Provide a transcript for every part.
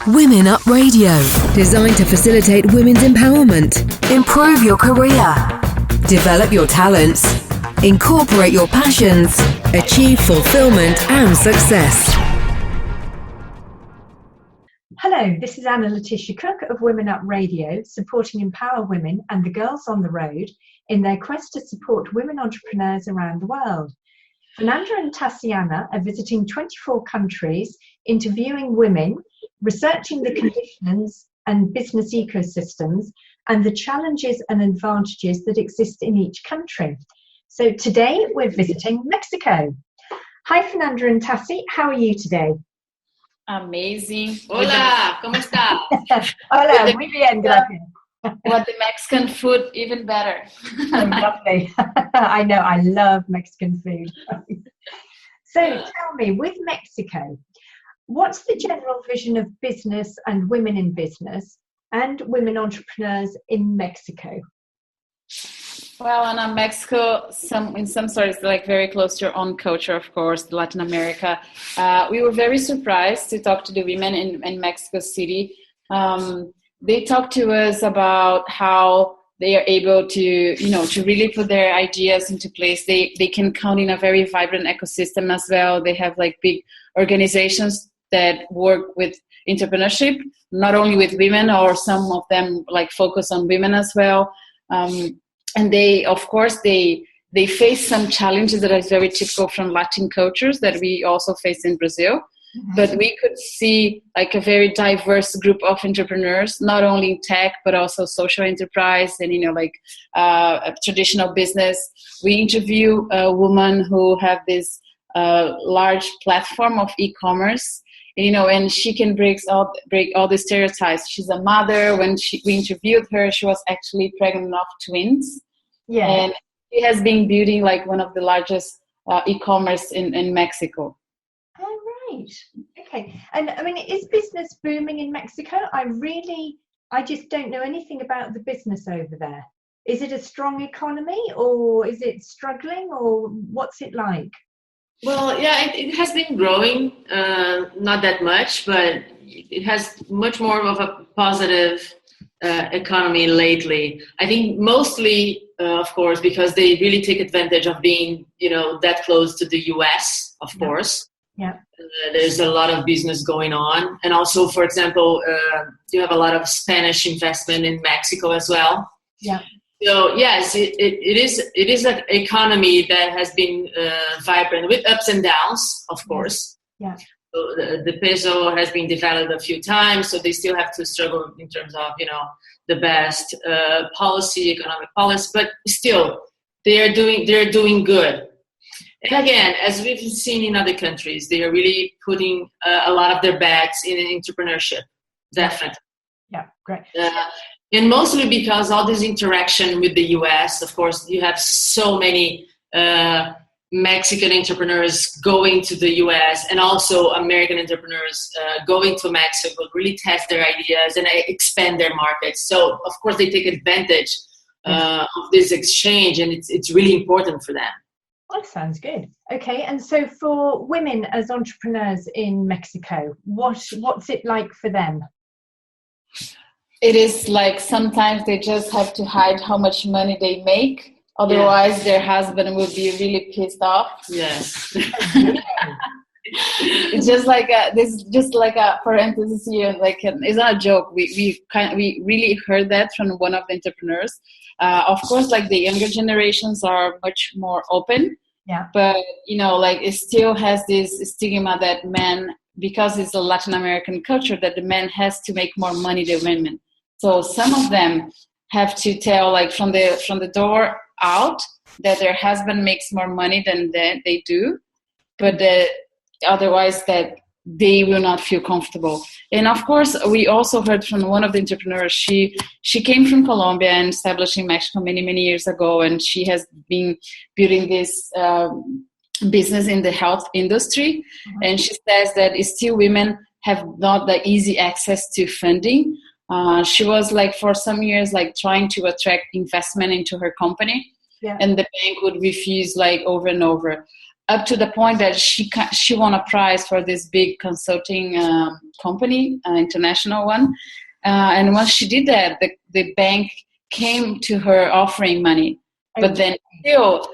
Women Up Radio, designed to facilitate women's empowerment, improve your career, develop your talents, incorporate your passions, achieve fulfillment and success. Hello, this is Anna Letitia Cook of Women Up Radio, supporting Empower Women and the Girls on the Road in their quest to support women entrepreneurs around the world. Fernanda and Taciana are visiting 24 countries, interviewing women, researching the conditions and business ecosystems, and the challenges and advantages that exist in each country. So today we're visiting Mexico. Hi Fernanda and Taci, how are you today? Amazing. Hola, ¿cómo está? Hola, muy bien, gracias. What the Mexican food, even better. Lovely. I know, I love Mexican food. So tell me, with Mexico, what's the general vision of business and women in business and women entrepreneurs in Mexico? Well, in Mexico, in some sort, like very close to your own culture, of course, Latin America. We were very surprised to talk to the women in Mexico City. They talked to us about how they are able to, to really put their ideas into place. They can count in a very vibrant ecosystem as well. They have like big organizations that work with entrepreneurship, not only with women, or some of them like focus on women as well. And they, of course, they face some challenges that are very typical from Latin cultures that we also face in Brazil. Mm-hmm. But we could see like a very diverse group of entrepreneurs, not only in tech, but also social enterprise and, a traditional business. We interview a woman who have this large platform of e-commerce, and she can break all the stereotypes. She's a mother. When we interviewed her, she was actually pregnant of twins. Yeah. And she has been building like one of the largest e-commerce in Mexico. Oh, right. Okay. And I mean, is business booming in Mexico? I just don't know anything about the business over there. Is it a strong economy, or is it struggling, or what's it like? Well, yeah, it has been growing, not that much, but it has much more of a positive economy lately. I think mostly, of course, because they really take advantage of being, that close to the US, of course. Yeah. There's a lot of business going on. And also, for example, you have a lot of Spanish investment in Mexico as well. Yeah. So yes, it is an economy that has been vibrant with ups and downs, of course. Yeah. So the peso has been devalued a few times, so they still have to struggle in terms of the best economic policy, but still they're doing good. And again, as we've seen in other countries, they are really putting a lot of their bets in entrepreneurship. Definitely. Yeah, great. And mostly because all this interaction with the US, of course, you have so many Mexican entrepreneurs going to the US and also American entrepreneurs going to Mexico, really test their ideas and expand their markets. So, of course, they take advantage of this exchange, and it's really important for them. Well, that sounds good. Okay, and so for women as entrepreneurs in Mexico, what's it like for them? It is like sometimes they just have to hide how much money they make. Otherwise, their husband will be really pissed off. Yes. It's just like a parenthesis here. It's not a joke. We really heard that from one of the entrepreneurs. Of course, like the younger generations are much more open. Yeah. But it still has this stigma that men, because it's a Latin American culture, that the man has to make more money than women. So some of them have to tell, like from the door out, that their husband makes more money than they do, but otherwise that they will not feel comfortable. And of course, we also heard from one of the entrepreneurs. She came from Colombia and established in Mexico many years ago, and she has been building this business in the health industry. Mm-hmm. And she says that still women have not the easy access to funding. She was for some years trying to attract investment into her company, and the bank would refuse over and over. up to the point that she won a prize for this big consulting company, international one. And once she did that, the bank came to her offering money. But then still,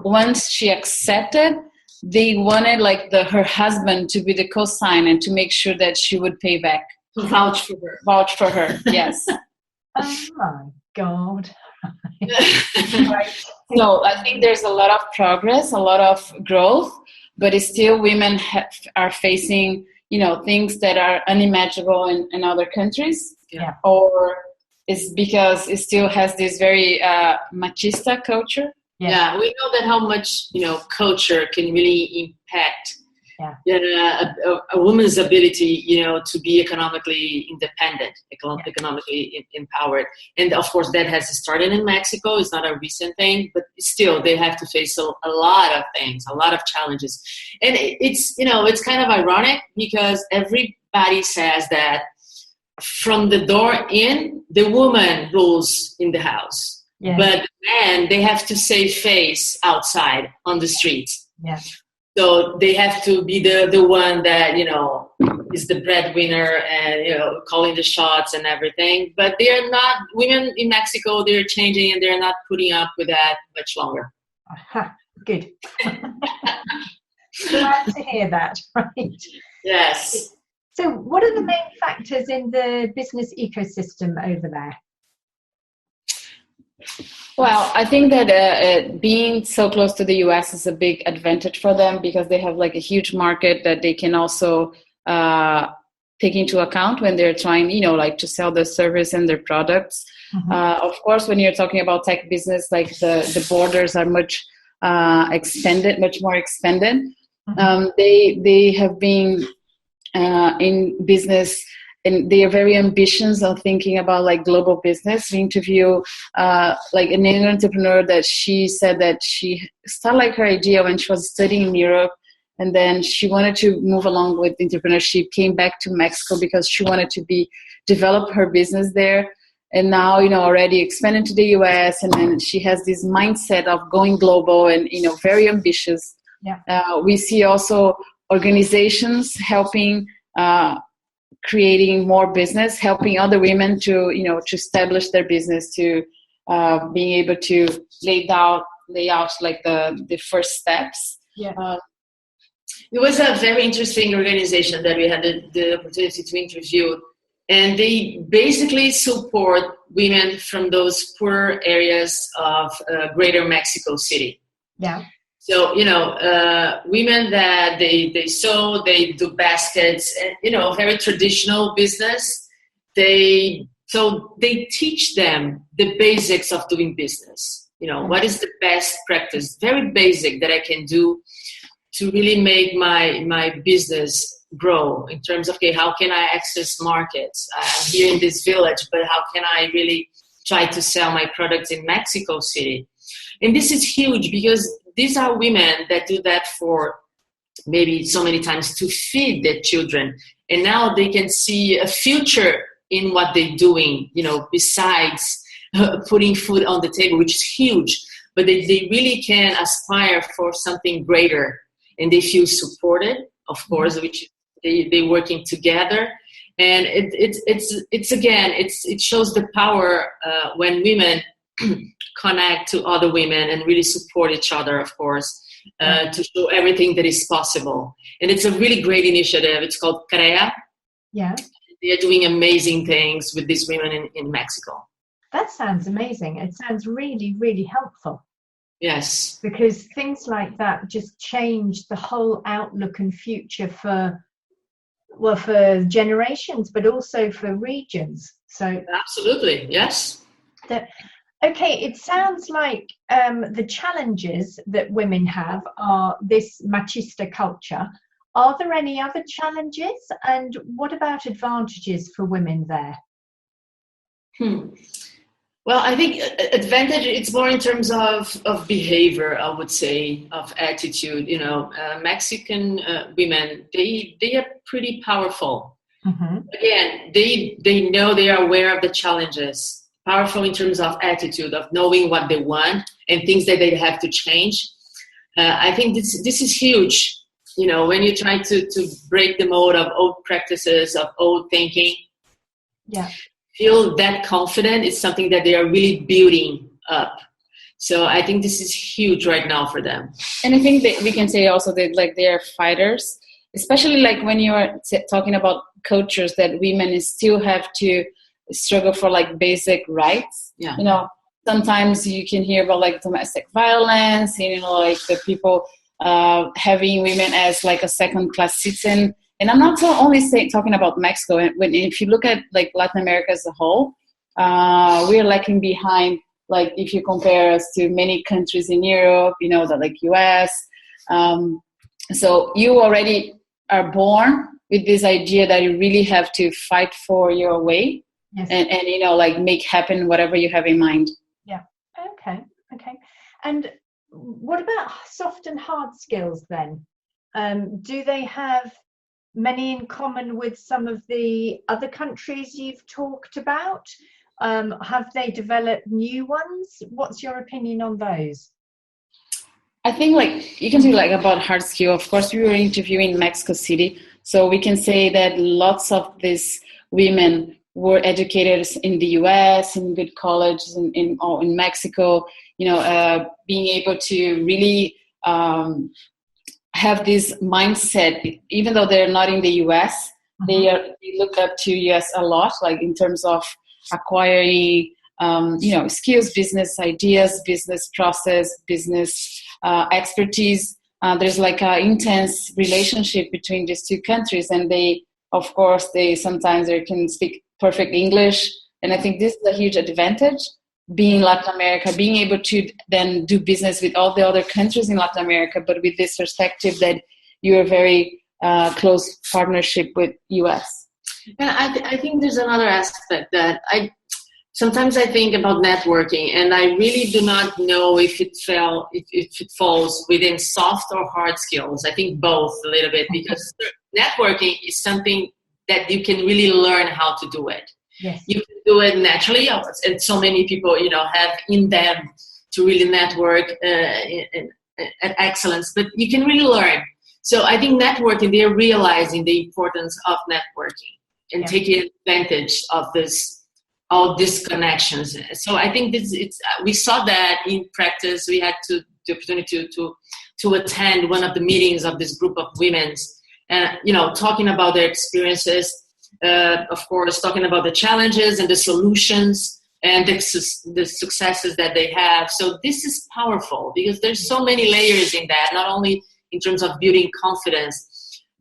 once she accepted, they wanted like her husband to be the co-signer and to make sure that she would pay back. Vouch for her. Vouch for her, yes. Oh my God. Right. So I think there's a lot of progress, a lot of growth, but it's still women are facing, things that are unimaginable in other countries. Yeah. Or it's because it still has this very machista culture. Yeah, we know that how much culture can really impact a woman's ability, to be economically independent, economically empowered. And of course, that has started in Mexico. It's not a recent thing, but still, they have to face a lot of things, a lot of challenges. And it's kind of ironic because everybody says that from the door in, the woman rules in the house. Yeah. But the men, they have to save face outside on the streets. Yeah. So they have to be the one that, is the breadwinner and, calling the shots and everything. But they're not, women in Mexico, they're changing and they're not putting up with that much longer. Good. Glad to hear that, right? Yes. So what are the main factors in the business ecosystem over there? Well, I think that being so close to the US is a big advantage for them because they have like a huge market that they can also take into account when they're trying, to sell their service and their products. Mm-hmm. Of course, when you're talking about tech business, like the borders are much more expanded. Mm-hmm. They have been in business. And they are very ambitious of thinking about like global business. We interview like an entrepreneur that she said that she started like her idea when she was studying in Europe, and then she wanted to move along with entrepreneurship. Came back to Mexico because she wanted to develop her business there, and now already expanded to the US. And then she has this mindset of going global and very ambitious. Yeah. We see also organizations helping. Creating more business, helping other women to establish their business, to being able to lay out like the first steps. Yeah. It was a very interesting organization that we had the opportunity to interview, and they basically support women from those poor areas of Greater Mexico City. Yeah. So, women that they sew, they do baskets, and, very traditional business. They teach them the basics of doing business. What is the best practice, very basic, that I can do to really make my business grow in terms of, okay, how can I access markets? I'm here in this village, but how can I really try to sell my products in Mexico City? And this is huge because these are women that do that for maybe so many times to feed their children. And now they can see a future in what they're doing, besides putting food on the table, which is huge. But they really can aspire for something greater. And they feel supported, of course, which they're working together. And it shows the power when women connect to other women and really support each other, of course, to show everything that is possible. And it's a really great initiative. It's called CREA. Yeah. They are doing amazing things with these women in Mexico. That sounds amazing. It sounds really, really helpful. Yes. Because things like that just change the whole outlook and future for generations, but also for regions. So absolutely, yes. Okay, it sounds like the challenges that women have are this machista culture. Are there any other challenges? And what about advantages for women there? Well, I think advantage, it's more in terms of behavior, I would say, of attitude. Mexican women, they are pretty powerful. Mm-hmm. Again, they know, they are aware of the challenges. Powerful in terms of attitude, of knowing what they want and things that they have to change. I think this is huge. When you try to break the mode of old practices, of old thinking, feel that confident is something that they are really building up. So I think this is huge right now for them. And I think that we can say also that like they are fighters, especially like when you are talking about cultures that women still have to struggle for like basic rights. Yeah. Sometimes you can hear about like domestic violence, like the people having women as like a second class citizen. And I'm not only talking about Mexico. If you look at like Latin America as a whole, we're lagging behind. Like if you compare us to many countries in Europe, like US. So you already are born with this idea that you really have to fight for your way. Yes. And like make happen whatever you have in mind. Yeah. Okay. And what about soft and hard skills then? Do they have many in common with some of the other countries you've talked about? Have they developed new ones? What's your opinion on those? I think like you can say like about hard skill. Of course, we were interviewing Mexico City, so we can say that lots of these women were educated in the US, in good colleges, in Mexico. Being able to really have this mindset, even though they're not in the US, they look up to US a lot, like in terms of acquiring, skills, business ideas, business process, business expertise. There's like an intense relationship between these two countries, and they sometimes can speak perfect English. And I think this is a huge advantage, being Latin America, being able to then do business with all the other countries in Latin America, but with this perspective that you're very close partnership with US. And I think there's another aspect that sometimes I think about networking, and I really do not know if it falls within soft or hard skills. I think both a little bit, because networking is something that you can really learn how to do it. Yes. You can do it naturally, and so many people, have in them to really network at excellence, but you can really learn. So I think networking, they're realizing the importance of networking and taking advantage of all these connections. So I think we saw that in practice. We had the opportunity to attend one of the meetings of this group of women, and talking about their experiences, of course, talking about the challenges and the solutions and the successes that they have. So this is powerful because there's so many layers in that, not only in terms of building confidence,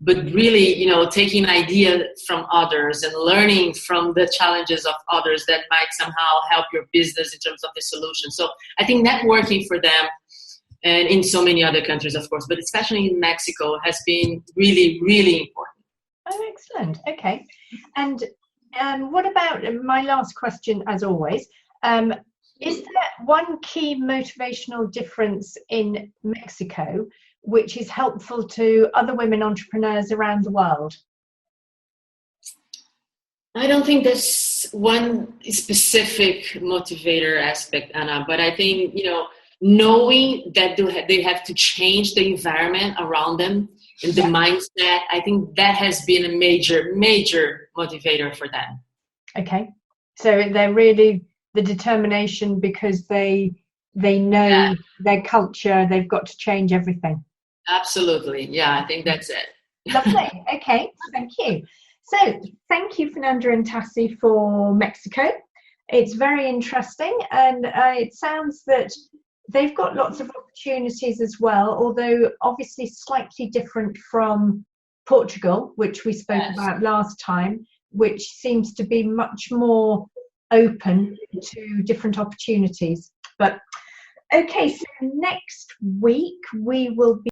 but really, taking ideas from others and learning from the challenges of others that might somehow help your business in terms of the solution. So I think networking for them, and in so many other countries, of course, but especially in Mexico, has been really, really important. Oh, excellent. Okay. And what about my last question, as always? Is there one key motivational difference in Mexico which is helpful to other women entrepreneurs around the world? I don't think there's one specific motivator aspect, Anna, but I think, knowing that they have to change the environment around them and the mindset, I think that has been a major, major motivator for them. Okay. So they're really the determination because they know their culture, they've got to change everything. Absolutely. Yeah, I think that's it. Lovely. Okay, thank you. So thank you, Fernanda and Taci, for Mexico. It's very interesting, and it sounds that they've got lots of opportunities as well, although obviously slightly different from Portugal, which we spoke about last time, which seems to be much more open to different opportunities. But okay, so next week we will be